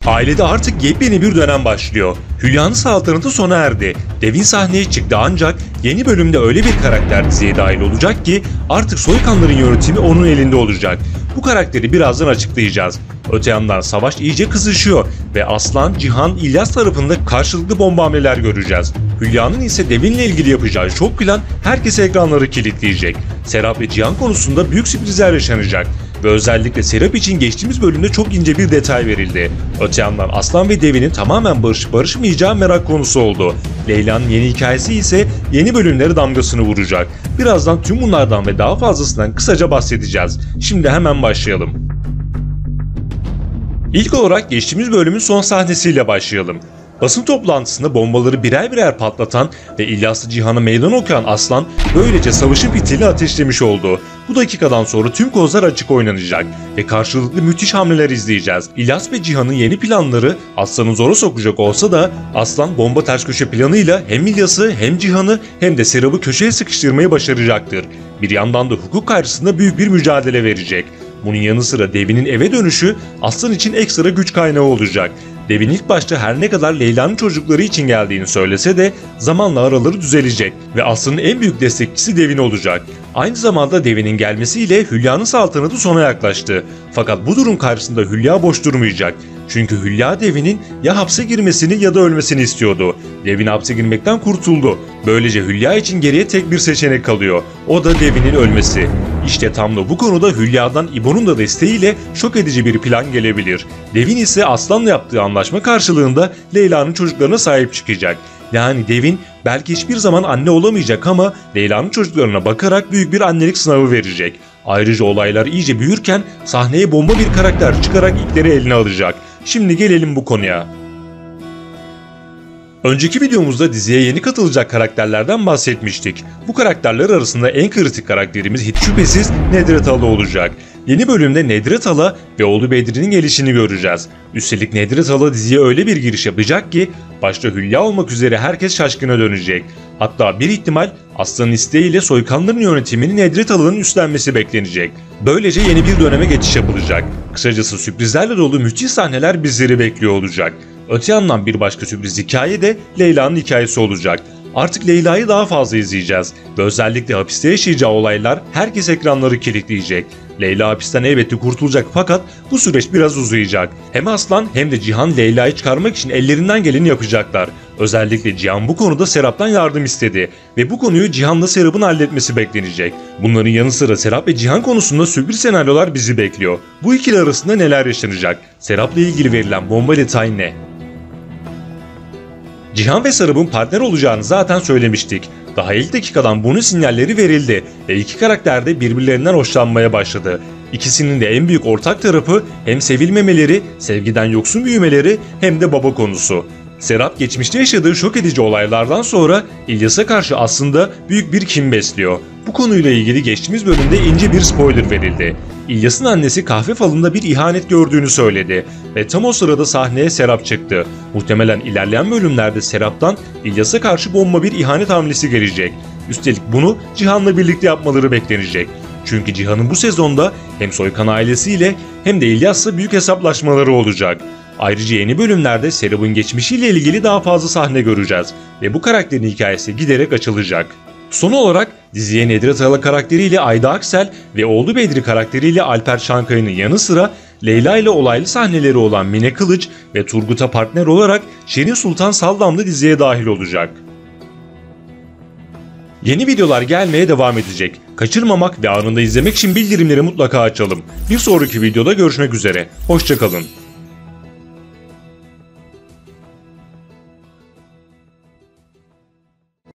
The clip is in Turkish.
Ailede artık yepyeni bir dönem başlıyor. Hülya'nın saltanatı sona erdi. Devin sahneye çıktı ancak yeni bölümde öyle bir karakter diziye dahil olacak ki artık soykanların yönetimi onun elinde olacak. Bu karakteri birazdan açıklayacağız. Öte yandan savaş iyice kızışıyor ve Aslan, Cihan, İlyas tarafında karşılıklı bomba hamleler göreceğiz. Hülya'nın ise Devin'le ilgili yapacağı şok plan herkese ekranları kilitleyecek. Serap ve Cihan konusunda büyük sürprizler yaşanacak. Ve özellikle Serap için geçtiğimiz bölümde çok ince bir detay verildi. Öte yandan Aslan ve Devin'in tamamen barışıp barışmayacağı merak konusu oldu. Leyla'nın yeni hikayesi ise yeni bölümlere damgasını vuracak. Birazdan tüm bunlardan ve daha fazlasından kısaca bahsedeceğiz. Şimdi hemen başlayalım. İlk olarak geçtiğimiz bölümün son sahnesiyle başlayalım. Basın toplantısında bombaları birer birer patlatan ve İlyas'la Cihan'a meydan okuyan Aslan böylece savaşın fitilini ateşlemiş oldu. Bu dakikadan sonra tüm kozlar açık oynanacak ve karşılıklı müthiş hamleler izleyeceğiz. İlyas ve Cihan'ın yeni planları Aslan'ı zora sokacak olsa da Aslan bomba ters köşe planıyla hem İlyas'ı hem Cihan'ı hem de Serap'ı köşeye sıkıştırmayı başaracaktır. Bir yandan da hukuk karşısında büyük bir mücadele verecek. Bunun yanı sıra Devin'in eve dönüşü Aslan için ekstra güç kaynağı olacak. Devin ilk başta her ne kadar Leyla'nın çocukları için geldiğini söylese de zamanla araları düzelecek ve Aslan'ın en büyük destekçisi Devin olacak. Aynı zamanda Devin'in gelmesiyle Hülya'nın saltanatı sona yaklaştı. Fakat bu durum karşısında Hülya boş durmayacak. Çünkü Hülya Devin'in ya hapse girmesini ya da ölmesini istiyordu. Devin hapse girmekten kurtuldu. Böylece Hülya için geriye tek bir seçenek kalıyor. O da Devin'in ölmesi. İşte tam da bu konuda Hülya'dan İbo'nun da desteğiyle şok edici bir plan gelebilir. Devin ise Aslan'la yaptığı anlaşma karşılığında Leyla'nın çocuklarına sahip çıkacak. Yani Devin belki hiçbir zaman anne olamayacak ama Leyla'nın çocuklarına bakarak büyük bir annelik sınavı verecek. Ayrıca olaylar iyice büyürken sahneye bomba bir karakter çıkarak ipleri eline alacak. Şimdi gelelim bu konuya. Önceki videomuzda diziye yeni katılacak karakterlerden bahsetmiştik. Bu karakterler arasında en kritik karakterimiz hiç şüphesiz Nedret Hala olacak. Yeni bölümde Nedret Hala ve oğlu Bedri'nin gelişini göreceğiz. Üstelik Nedret Hala diziye öyle bir giriş yapacak ki başta Hülya olmak üzere herkes şaşkına dönecek. Hatta bir ihtimal Aslan'ın isteğiyle soykanların yönetimini Nedret Hala'nın üstlenmesi beklenecek. Böylece yeni bir döneme geçiş yapılacak. Kısacası sürprizlerle dolu müthiş sahneler bizleri bekliyor olacak. Öte yandan bir başka sürpriz hikaye de Leyla'nın hikayesi olacak. Artık Leyla'yı daha fazla izleyeceğiz ve özellikle hapiste yaşayacağı olaylar herkes ekranları kilitleyecek. Leyla hapisten elbette kurtulacak fakat bu süreç biraz uzayacak. Hem Aslan hem de Cihan Leyla'yı çıkarmak için ellerinden geleni yapacaklar. Özellikle Cihan bu konuda Serap'tan yardım istedi ve bu konuyu Cihan'la Serap'ın halletmesi beklenecek. Bunların yanı sıra Serap ve Cihan konusunda sürpriz senaryolar bizi bekliyor. Bu ikili arasında neler yaşanacak? Serap'la ilgili verilen bomba detayı ne? Cihan ve Serap'ın partner olacağını zaten söylemiştik. Daha ilk dakikadan bunun sinyalleri verildi ve iki karakter de birbirlerinden hoşlanmaya başladı. İkisinin de en büyük ortak tarafı hem sevilmemeleri, sevgiden yoksun büyümeleri hem de baba konusu. Serap geçmişte yaşadığı şok edici olaylardan sonra İlyas'a karşı aslında büyük bir kin besliyor. Bu konuyla ilgili geçtiğimiz bölümde ince bir spoiler verildi. İlyas'ın annesi kahve falında bir ihanet gördüğünü söyledi ve tam o sırada sahneye Serap çıktı. Muhtemelen ilerleyen bölümlerde Serap'tan İlyas'a karşı bomba bir ihanet hamlesi gelecek. Üstelik bunu Cihan'la birlikte yapmaları beklenecek. Çünkü Cihan'ın bu sezonda hem Soykan ailesiyle hem de İlyas'la büyük hesaplaşmaları olacak. Ayrıca yeni bölümlerde Serap'ın geçmişiyle ilgili daha fazla sahne göreceğiz ve bu karakterin hikayesi giderek açılacak. Son olarak diziye Nedret Hala karakteriyle Ayda Aksel ve oğlu Bedri karakteriyle Alper Çankaya'nın yanı sıra Leyla ile olaylı sahneleri olan Mine Kılıç ve Turgut'a partner olarak Şirin Sultan Saldam da diziye dahil olacak. Yeni videolar gelmeye devam edecek. Kaçırmamak ve anında izlemek için bildirimleri mutlaka açalım. Bir sonraki videoda görüşmek üzere. Hoşça kalın.